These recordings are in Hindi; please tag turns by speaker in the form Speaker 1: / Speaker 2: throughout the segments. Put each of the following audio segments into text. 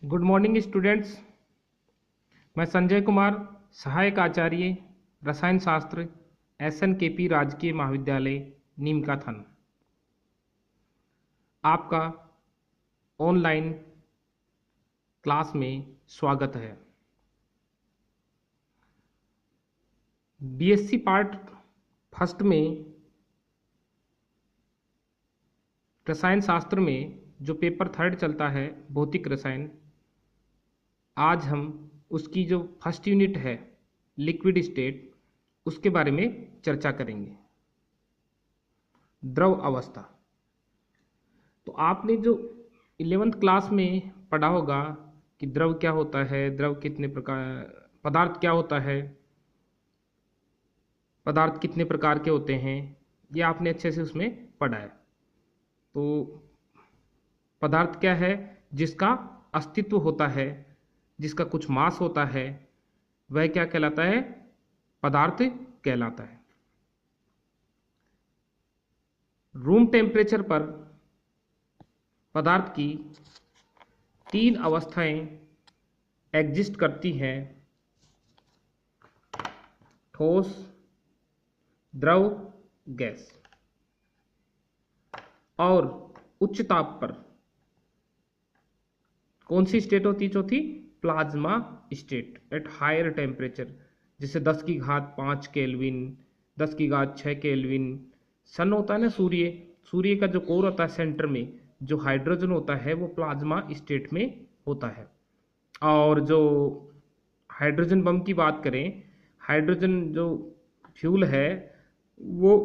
Speaker 1: Good morning students. मैं संजय कुमार, सहायक आचार्य रसायन शास्त्र, SNKP राजकीय महाविद्यालय नीमकाथन, आपका ऑनलाइन क्लास में स्वागत है। BSc पार्ट फर्स्ट में रसायन शास्त्र में जो पेपर थर्ड चलता है भौतिक रसायन, आज हम उसकी जो फर्स्ट यूनिट है लिक्विड स्टेट, उसके बारे में चर्चा करेंगे। द्रव अवस्था। तो आपने जो 11th क्लास में पढ़ा होगा कि द्रव क्या होता है, द्रव कितने प्रकार, पदार्थ क्या होता है, पदार्थ कितने प्रकार के होते हैं, ये आपने अच्छे से उसमें पढ़ा है। तो पदार्थ क्या है? जिसका अस्तित्व होता है, जिसका कुछ मास होता है, वह क्या कहलाता है? पदार्थ कहलाता है। रूम टेम्परेचर पर पदार्थ की 3 अवस्थाएं एग्जिस्ट करती हैं: ठोस, द्रव, गैस। और उच्च ताप पर कौन सी स्टेट होती? चौथी, plasma state at higher temperature, जैसे 10 की घात 5 केल्विन, 10 की घात 6 केल्विन। सन होता है ना, सूर्य का जो कोर होता है सेंटर में, जो हाइड्रोजन होता है वो प्लाज्मा स्टेट में होता है। और जो हाइड्रोजन बम की बात करें, हाइड्रोजन जो फ्यूल है वो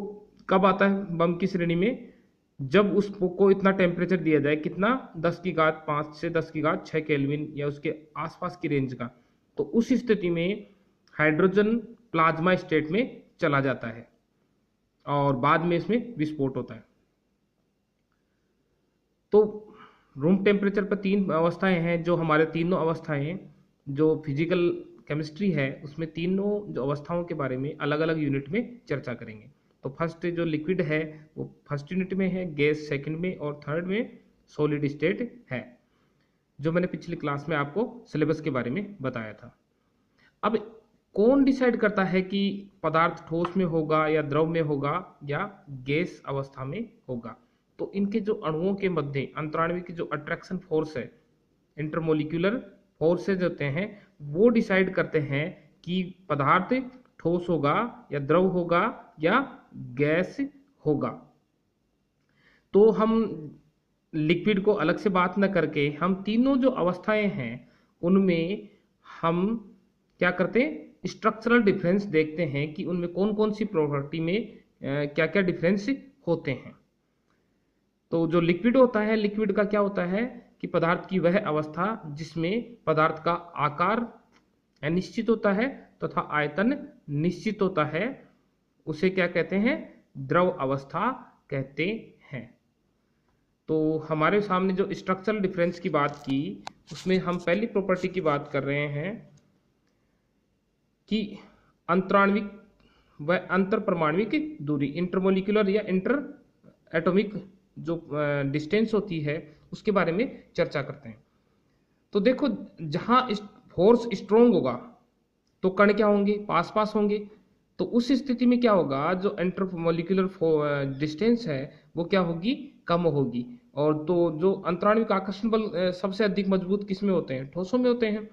Speaker 1: कब आता है बम की श्रेणी में? जब उसको इतना टेम्परेचर दिया जाए, कितना? 10 की घात 5 से 10 की घात 6 केल्विन या उसके आसपास की रेंज का। तो उस स्थिति में हाइड्रोजन प्लाज्मा स्टेट में चला जाता है और बाद में इसमें विस्फोट होता है। तो रूम टेम्परेचर पर 3 अवस्थाएं हैं, जो हमारे तीनों अवस्थाएं जो फिजिकल केमिस्ट्री है उसमें तीनों जो अवस्थाओं के बारे में अलग अलग यूनिट में चर्चा करेंगे। तो फर्स्ट जो लिक्विड है वो फर्स्ट यूनिट में है, गैस सेकंड में, और थर्ड में सॉलिड स्टेट है, जो मैंने पिछली क्लास में आपको सिलेबस के बारे में बताया था। अब कौन डिसाइड करता है कि पदार्थ ठोस में होगा या द्रव में होगा या गैस अवस्था में होगा? तो इनके जो अणुओं के मध्य अंतराणविक जो अट्रैक्शन फोर्स है, इंटरमोलिक्यूलर फोर्सेज होते हैं, वो डिसाइड करते हैं कि पदार्थ ठोस होगा या द्रव होगा या गैस होगा। तो हम लिक्विड को अलग से बात न करके हम तीनों जो अवस्थाएं हैं उनमें हम क्या करते हैं? स्ट्रक्चरल डिफरेंस देखते हैं कि उनमें कौन कौन सी प्रॉपर्टी में क्या क्या डिफरेंस होते हैं। तो जो लिक्विड होता है, लिक्विड का क्या होता है कि पदार्थ की वह अवस्था जिसमें पदार्थ का आकार निश्चित होता है तथा आयतन निश्चित होता है, उसे क्या कहते हैं? द्रव अवस्था कहते हैं। तो हमारे सामने जो स्ट्रक्चरल डिफरेंस की बात की, उसमें हम पहली प्रॉपर्टी की बात कर रहे हैं कि अंतराण्विक व अंतर परमाणविक दूरी, इंटरमोलिकुलर या इंटर एटॉमिक जो डिस्टेंस होती है उसके बारे में चर्चा करते हैं। तो देखो, जहां फोर्स स्ट्रोंग होगा तो कण क्या होंगे? पास पास होंगे। तो उस स्थिति में क्या होगा? जो इंटरमोलिकुलर डिस्टेंस है वो क्या होगी? कम होगी। और तो जो अंतराण्विक आकर्षण बल सबसे अधिक मजबूत किस में होते हैं? ठोसों में होते हैं।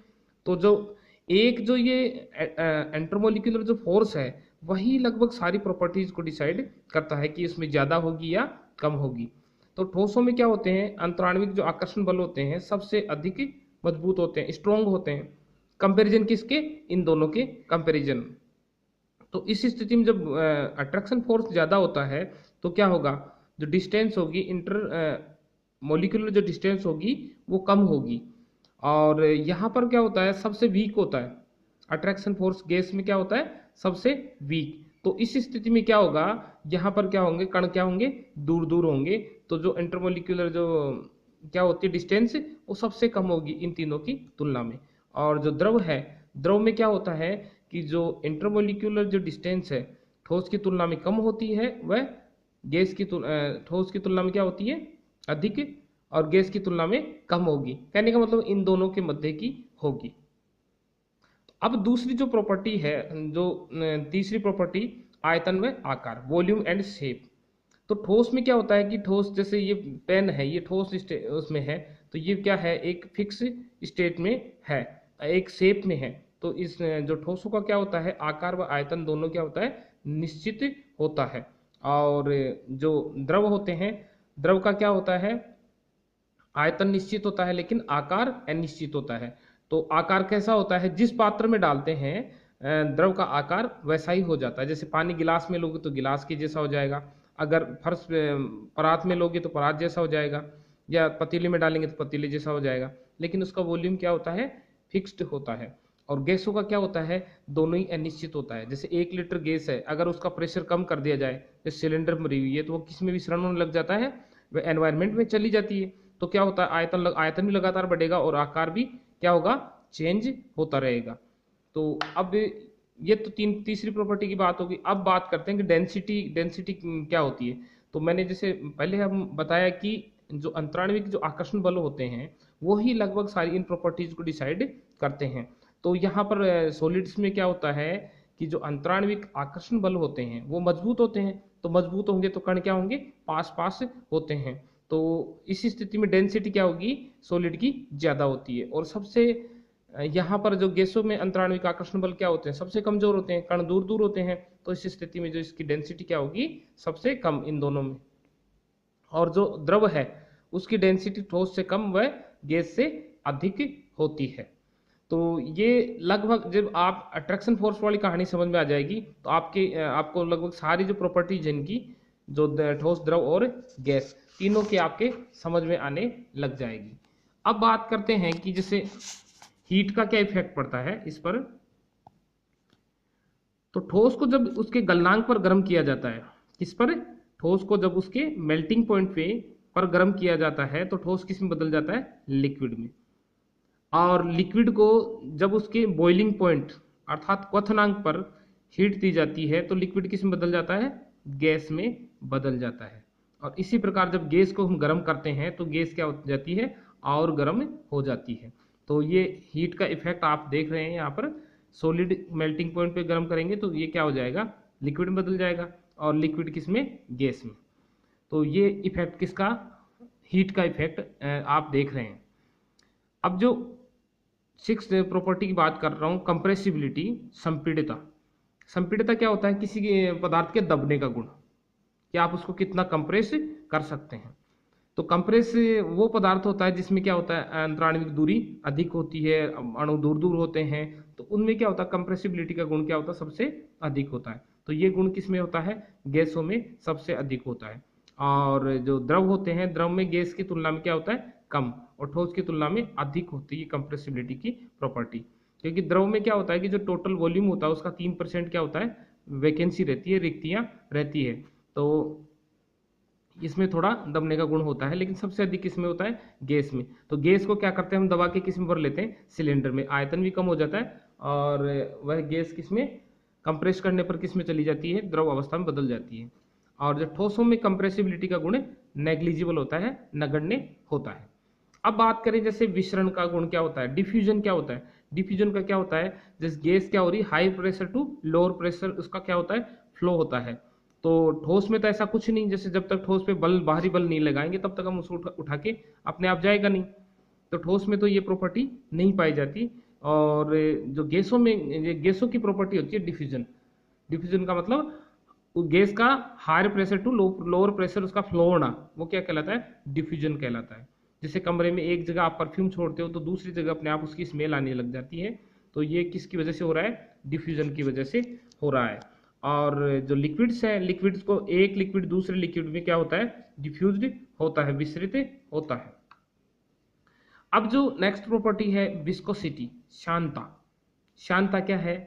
Speaker 1: तो जो ये इंटरमोलिकुलर जो फोर्स है वही लगभग सारी प्रॉपर्टीज को डिसाइड करता है कि इसमें ज़्यादा होगी या कम होगी। तो ठोसों में क्या होते हैं? अंतराण्विक जो आकर्षण बल होते हैं सबसे अधिक मजबूत होते हैं, स्ट्रोंग होते हैं। कंपैरिजन किसके? इन दोनों के कंपैरिजन। तो इस स्थिति में जब अट्रैक्शन फोर्स ज़्यादा होता है तो क्या होगा? जो डिस्टेंस होगी, इंटर मोलिकुलर जो डिस्टेंस होगी वो कम होगी। और यहाँ पर क्या होता है? सबसे वीक होता है अट्रैक्शन फोर्स। गैस में क्या होता है? सबसे वीक। तो इस स्थिति में क्या होगा? यहाँ पर क्या होंगे? कण क्या होंगे? दूर दूर होंगे। तो जो इंटरमोलिकुलर जो क्या होती है डिस्टेंस, वो सबसे कम होगी इन तीनों की तुलना में। और जो द्रव है, द्रव में क्या होता है कि जो इंटरमोलिकुलर जो डिस्टेंस है ठोस की तुलना में कम होती है, वह गैस की ठोस की तुलना में क्या होती है? अधिक। और गैस की तुलना में कम होगी। कहने का मतलब इन दोनों के मध्य की होगी। अब दूसरी जो प्रॉपर्टी है, जो तीसरी प्रॉपर्टी, आयतन व आकार, वॉल्यूम एंड शेप। तो ठोस में क्या होता है कि ठोस, जैसे ये पेन है, ये ठोस उसमें है, तो ये क्या है, एक फिक्स स्टेट में है, एक शेप में है। तो इस जो ठोसों का क्या होता है, आकार व आयतन दोनों क्या होता है, निश्चित होता है। और जो द्रव होते हैं, द्रव का क्या होता है, आयतन निश्चित होता है लेकिन आकार अनिश्चित होता है। तो आकार कैसा होता है, जिस पात्र में डालते हैं द्रव का आकार वैसा ही हो जाता है। जैसे पानी गिलास में लोगे तो गिलास के जैसा हो जाएगा, अगर फर्श परात में लोगे तो परात जैसा हो जाएगा, या पतीले में डालेंगे तो पतीले जैसा हो जाएगा। लेकिन उसका वॉल्यूम क्या होता है, फिक्स्ड होता है। और गैसों का क्या होता है, दोनों ही अनिश्चित होता है। जैसे 1 लीटर गैस है, अगर उसका प्रेशर कम कर दिया जाए, जैसे सिलेंडर भरी हुई है, तो वो किस में विसरण होने लग जाता है, वह एनवायरनमेंट में चली जाती है। तो क्या होता है, आयतन भी लगातार बढ़ेगा और आकार भी क्या होगा, चेंज होता रहेगा। तो अब ये तो तीसरी प्रॉपर्टी की बात होगी। अब बात करते हैं कि डेंसिटी क्या होती है। तो मैंने जैसे पहले हम बताया कि जो अंतराण्विक जो आकर्षण बल होते हैं, वो ही लगभग सारी इन प्रॉपर्टीज को डिसाइड करते हैं। तो यहाँ पर सॉलिड्स में क्या होता है कि जो अंतराण्विक आकर्षण बल होते हैं वो मजबूत होते हैं। तो मजबूत होंगे तो कण क्या होंगे, पास पास होते हैं। तो इस स्थिति में डेंसिटी क्या होगी, सॉलिड की ज्यादा होती है। और सबसे यहाँ पर जो गैसों में अंतराण्विक आकर्षण बल क्या होते हैं, सबसे कमजोर होते हैं, कण दूर दूर होते हैं। तो इस स्थिति में जो इसकी डेंसिटी क्या होगी, सबसे कम इन दोनों में। और जो द्रव है उसकी डेंसिटी ठोस से कम व गैस से अधिक होती है। तो ये लगभग जब आप अट्रैक्शन फोर्स वाली कहानी समझ में आ जाएगी तो आपको लगभग सारी जो प्रॉपर्टीज इनकी, जो ठोस, द्रव और गैस, तीनों के आपके समझ में आने लग जाएगी। अब बात करते हैं कि जैसे हीट का क्या इफेक्ट पड़ता है इस पर। तो ठोस को जब उसके गलनांक पर गर्म किया जाता है, किस पर, ठोस को जब उसके मेल्टिंग पॉइंट पे पर गर्म किया जाता है, तो ठोस किस में बदल जाता है, लिक्विड में। और लिक्विड को जब उसके बॉइलिंग पॉइंट अर्थात क्वथनांक पर हीट दी जाती है, तो लिक्विड किस में बदल जाता है, गैस में बदल जाता है। और इसी प्रकार जब गैस को हम गर्म करते हैं तो गैस क्या हो जाती है, और गर्म हो जाती है। तो ये हीट का इफेक्ट आप देख रहे हैं यहाँ पर। सॉलिड मेल्टिंग पॉइंट पे गर्म करेंगे तो ये क्या हो जाएगा, लिक्विड में बदल जाएगा, और लिक्विड किस में, गैस में। तो ये इफेक्ट किसका, हीट का इफेक्ट आप देख रहे हैं। अब जो 6 प्रॉपर्टी की बात कर रहा हूँ, कंप्रेसिबिलिटी, संपीड़िता। संपीड़िता क्या होता है, किसी के पदार्थ के दबने का गुण, कि आप उसको कितना कंप्रेस कर सकते हैं। तो कंप्रेस वो पदार्थ होता है जिसमें क्या होता है, अंतराण्विक दूरी अधिक होती है, अणु दूर दूर होते हैं, तो उनमें क्या होता है, कंप्रेसिबिलिटी का गुण क्या होता है, सबसे अधिक होता है। तो ये गुण किस में होता है, गैसों में सबसे अधिक होता है। और जो द्रव होते हैं, द्रव में गैस की तुलना में क्या होता है, कम, और ठोस की तुलना में अधिक होती है कंप्रेसिबिलिटी की प्रॉपर्टी। क्योंकि द्रव में क्या होता है कि जो टोटल वॉल्यूम होता है उसका 3% क्या होता है, वैकेंसी रहती है, रिक्तियां रहती है। तो इसमें थोड़ा दबने का गुण होता है, लेकिन सबसे अधिक किसमें होता है, गैस में। तो गैस को क्या करते हैं, हम दबा के किस में भर लेते हैं, सिलेंडर में। आयतन भी कम हो जाता है और वह गैस किसमें, कंप्रेस करने पर किस में चली जाती है, द्रव अवस्था में बदल जाती है। और जो ठोसों में कंप्रेसिबिलिटी का गुण नेग्लिजिबल होता है, नगण्य होता है। अब बात करें जैसे विसरण का गुण क्या होता है, डिफ्यूजन क्या होता है। डिफ्यूजन का क्या होता है, जैसे गैस क्या हो रही है, high pressure to lower pressure, उसका क्या होता है, फ्लो होता है। तो ठोस में तो ऐसा कुछ नहीं, जैसे जब तक ठोस पे बल, बाहरी बल नहीं लगाएंगे तब तक हम उसको उठा के अपने आप जाएगा नहीं। तो ठोस में तो ये प्रॉपर्टी नहीं पाई जाती। और जो गैसों में, ये गैसों की प्रॉपर्टी होती है डिफ्यूजन। डिफ्यूजन का मतलब गैस का higher pressure to lower pressure उसका फ्लो होना, वो क्या कहलाता है, डिफ्यूजन कहलाता है। जैसे कमरे में एक जगह आप परफ्यूम छोड़ते हो तो दूसरी जगह अपने आप उसकी स्मेल आने लग जाती है। तो ये किसकी वजह से हो रहा है, डिफ्यूजन की वजह से हो रहा है। और जो लिक्विड्स है, लिक्विड्स को एक लिक्विड दूसरे लिक्विड में क्या होता है, डिफ्यूज्ड होता है, विसरित होता है। अब जो नेक्स्ट प्रॉपर्टी है, विस्कोसिटी, शांता। शांता क्या है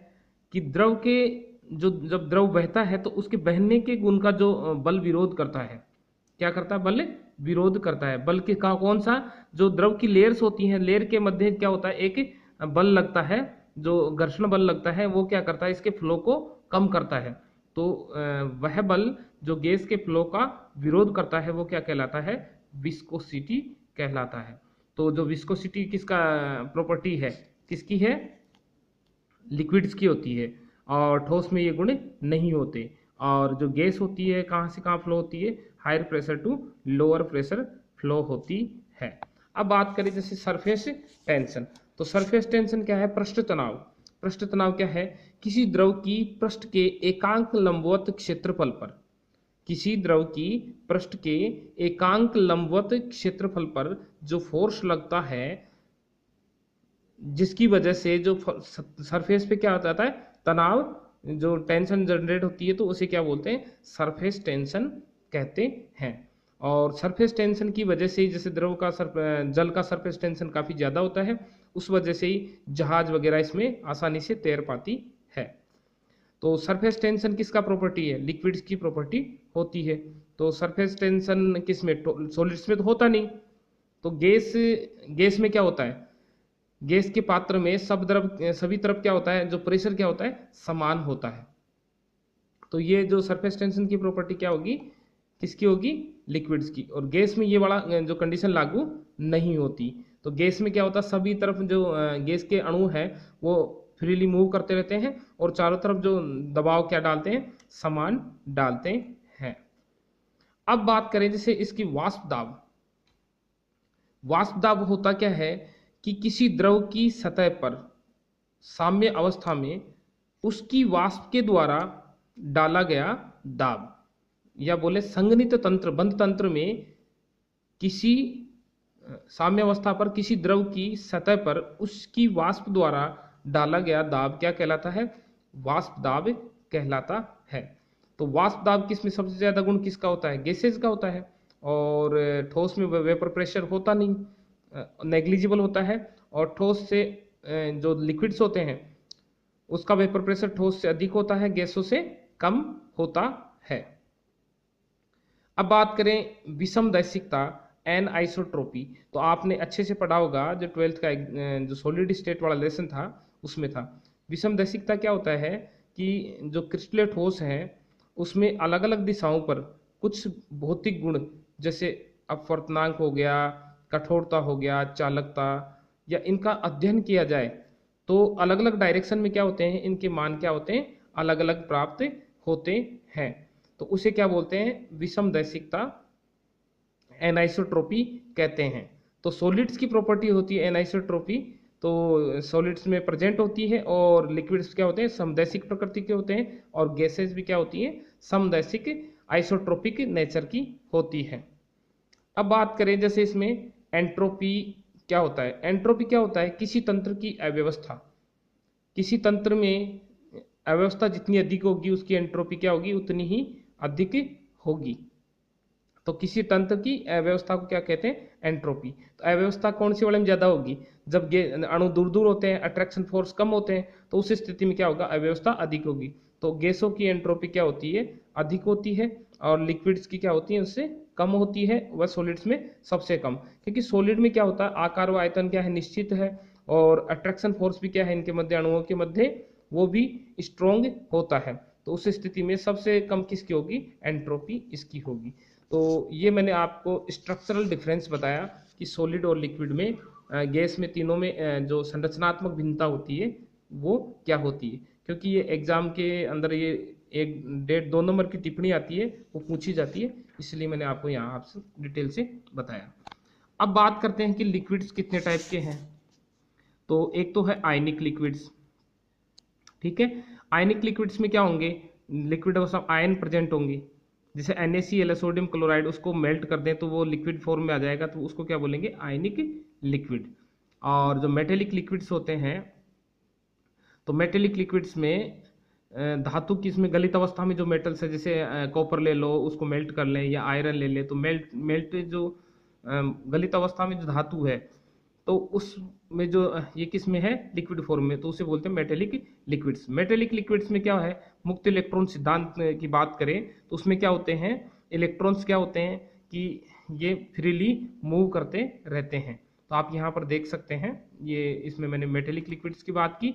Speaker 1: कि द्रव के जो, जब द्रव बहता है तो उसके बहने के गुण का जो बल विरोध करता है, क्या करता है, बल विरोध करता है। बल के का कौन सा, जो द्रव की लेयर्स होती हैं, लेयर के मध्य क्या होता है, एक बल लगता है, जो घर्षण बल लगता है, वो क्या करता है, इसके फ्लो को कम करता है। तो वह बल जो गैस के फ्लो का विरोध करता है वो क्या कहलाता है, विस्कोसिटी कहलाता है। तो जो विस्कोसिटी किसका प्रॉपर्टी है, किसकी है, लिक्विड्स की होती है, और ठोस में ये गुण नहीं होते। और जो गैस होती है कहाँ से कहाँ फ्लो होती है, higher pressure to lower pressure flow होती है। अब बात करें जैसे सरफेस टेंशन, तो सरफेस टेंशन क्या है, पृष्ठ तनाव। पृष्ठ तनाव क्या है, किसी द्रव की पृष्ठ के एकांक लंबवत क्षेत्रफल पर, किसी द्रव की पृष्ठ के एकांक लंबवत क्षेत्रफल पर जो फोर्स लगता है, जिसकी वजह से जो सरफेस पे क्या हो जाता है, तनाव, जो टेंशन जनरेट होती है, तो उसे क्या बोलते हैं, सरफेस टेंशन कहते हैं। और सरफेस टेंशन की वजह से ही जैसे द्रव का जल का सरफेस टेंशन काफ़ी ज़्यादा होता है, उस वजह से ही जहाज वगैरह इसमें आसानी से तैर पाती है। तो सरफेस टेंशन किसका प्रॉपर्टी है, लिक्विड्स की प्रॉपर्टी होती है। तो सरफेस टेंशन किस में, सॉलिड्स में तो होता नहीं। तो गैस में क्या होता है, गैस के पात्र में सभी तरफ क्या होता है, जो प्रेशर क्या होता है, समान होता है। तो ये जो सरफेस टेंशन की प्रॉपर्टी क्या होगी, किसकी होगी, लिक्विड्स की। और गैस में ये वाला जो कंडीशन लागू नहीं होती। तो गैस में क्या होता है, सभी तरफ जो गैस के अणु है वो फ्रीली मूव करते रहते हैं, और चारों तरफ जो दबाव क्या डालते हैं, समान डालते हैं। अब बात करें जैसे इसकी वाष्प दाब। वाष्प दाब होता क्या है कि किसी द्रव की सतह पर साम्य अवस्था में उसकी वाष्प के द्वारा डाला गया दाब, या बोले संघनित तंत्र, बंद तंत्र में किसी साम्य अवस्था पर किसी द्रव की सतह पर उसकी वाष्प द्वारा डाला गया दाब क्या कहलाता है, वाष्प दाब कहलाता है। तो वाष्प दाब किसमें सबसे ज्यादा गुण किसका होता है, गैसेज का होता है। और ठोस में वेपर प्रेशर होता नहीं, नेग्लिजिबल होता है। और ठोस से जो लिक्विड्स होते हैं उसका वेपर प्रेशर ठोस से अधिक होता है, गैसों से कम होता है। अब बात करें विषम दैशिकता, एनआइसोट्रोपी। तो आपने अच्छे से पढ़ा होगा, जो 12th का जो सॉलिड स्टेट वाला लेसन था उसमें था। विषम दैशिकता क्या होता है कि जो क्रिस्टलीय ठोस है उसमें अलग अलग दिशाओं पर कुछ भौतिक गुण, जैसे अपवर्तनांक हो गया, कठोरता हो गया, चालकता, या इनका अध्ययन किया जाए तो अलग अलग डायरेक्शन में क्या होते हैं, इनके मान क्या होते हैं, अलग अलग प्राप्त होते हैं। तो उसे क्या बोलते हैं, विषम दैशिकता, एनाइसोट्रोपी कहते हैं। तो सॉलिड्स की प्रॉपर्टी होती है एनाइसोट्रोपी, तो सॉलिड्स में प्रेजेंट होती है, और लिक्विड्स क्या होते हैं, समदैशिक प्रकृति के होते हैं, और गैसेज भी क्या होती हैं, समदैशिक आइसोट्रोपिक नेचर की होती है। अब बात करें जैसे इसमें एंट्रोपी क्या होता है। एंट्रोपी क्या होता है, किसी तंत्र की अव्यवस्था, किसी तंत्र में अव्यवस्था जितनी अधिक होगी उसकी एंट्रोपी क्या होगी, उतनी ही अधिक होगी। तो किसी तंत्र की अव्यवस्था को क्या कहते हैं, एंट्रोपी। तो अव्यवस्था कौन सी वाले में ज्यादा होगी, जब अणु दूर दूर होते हैं, अट्रैक्शन फोर्स कम होते हैं, तो उस स्थिति में क्या होगा, अव्यवस्था अधिक होगी। तो गैसों की एंट्रोपी क्या होती है, अधिक होती है, और लिक्विड्स की क्या होती है, उससे कम होती है, वह सॉलिड्स में सबसे कम। क्योंकि सॉलिड में क्या होता है, आकार व आयतन क्या है, निश्चित है, और अट्रैक्शन फोर्स भी क्या है इनके मध्य, अणुओं के मध्य, वो भी स्ट्रोंग होता है। तो उस स्थिति में सबसे कम किसकी होगी, एंट्रोपी इसकी होगी। तो ये मैंने आपको स्ट्रक्चरल डिफरेंस बताया कि सॉलिड और लिक्विड में, गैस में, तीनों में जो संरचनात्मक भिन्नता होती है वो क्या होती है। क्योंकि ये एग्जाम के अंदर ये 1.5-2 नंबर की टिप्पणी आती है, वो पूछी जाती है, इसलिए मैंने आपको यहाँ आपसे डिटेल से बताया। अब बात करते हैं कि लिक्विड्स कितने टाइप के हैं। तो एक तो है आयनिक लिक्विड्स, ठीक है। आयनिक लिक्विड्स में क्या होंगे, लिक्विड में सब आयन प्रेजेंट होंगे। जैसे NaCl सोडियम क्लोराइड, उसको मेल्ट कर दें तो वो लिक्विड फॉर्म में आ जाएगा, तो उसको क्या बोलेंगे, आयनिक लिक्विड। और जो मेटेलिक लिक्विड्स होते हैं, तो मेटेलिक लिक्विड्स में धातु की, इसमें गलित अवस्था में जो मेटल्स है, जैसे कॉपर ले लो, उसको मेल्ट कर लें, या आयरन ले लें, तो मेल्ट जो गलित अवस्था में जो धातु है, तो उसमें जो ये किस में है, लिक्विड फॉर्म में, तो उसे बोलते हैं मेटेलिक लिक्विड्स। मेटेलिक लिक्विड्स में क्या है, मुक्त इलेक्ट्रॉन सिद्धांत की बात करें तो उसमें क्या होते हैं, इलेक्ट्रॉन्स क्या होते हैं कि ये फ्रीली मूव करते रहते हैं। तो आप यहाँ पर देख सकते हैं, ये इसमें मैंने मेटेलिक लिक्विड्स की बात की।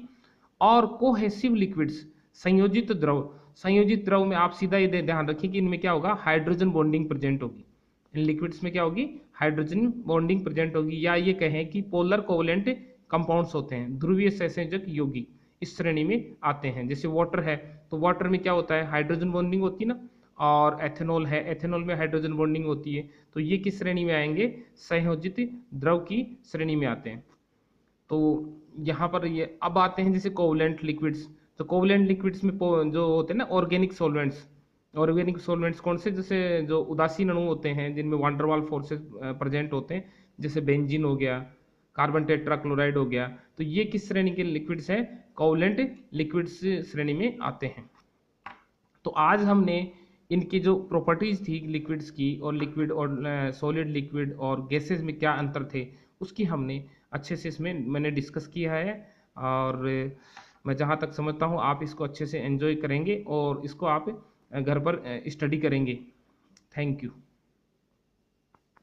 Speaker 1: और कोहेसिव लिक्विड्स, संयोजित द्रव। संयोजित द्रव में आप सीधा ये ध्यान रखिए कि इनमें क्या होगा, हाइड्रोजन बॉन्डिंग प्रेजेंट होगी। इन लिक्विड्स में क्या होगी, हाइड्रोजन बॉन्डिंग प्रेजेंट होगी, या ये कहें कि पोलर कोवलेंट कंपाउंड्स होते हैं, ध्रुवीय सहसंयोजक यौगिक इस श्रेणी में आते हैं। जैसे वाटर है, तो वाटर में क्या होता है, हाइड्रोजन बॉन्डिंग होती है ना, और एथेनॉल है, एथेनॉल में हाइड्रोजन बॉन्डिंग होती है, तो ये किस श्रेणी में आएंगे, संयोजित द्रव की श्रेणी में आते हैं। तो यहाँ पर ये अब आते हैं जैसे कोवलेंट लिक्विड्स। तो कोवलेंट लिक्विड्स में जो होते हैं ना ऑर्गेनिक सॉल्वेंट्स, ऑर्गेनिक सॉल्वेंट्स कौन से, जैसे जो उदासीन अणु होते हैं जिनमें वांडरवाल फोर्सेस प्रेजेंट होते हैं, जैसे बेंजीन हो गया, कार्बन टेट्राक्लोराइड हो गया, तो ये किस श्रेणी के लिक्विड्स हैं, कोवलेंट लिक्विड्स श्रेणी में आते हैं। तो आज हमने इनकी जो प्रॉपर्टीज थी लिक्विड्स की, और लिक्विड और सॉलिड लिक्विड और गैसेस में क्या अंतर थे, उसकी हमने अच्छे से इसमें मैंने डिस्कस किया है। और मैं जहाँ तक समझता हूँ आप इसको अच्छे से एंजॉय करेंगे और इसको आप घर पर स्टडी करेंगे। Thank you.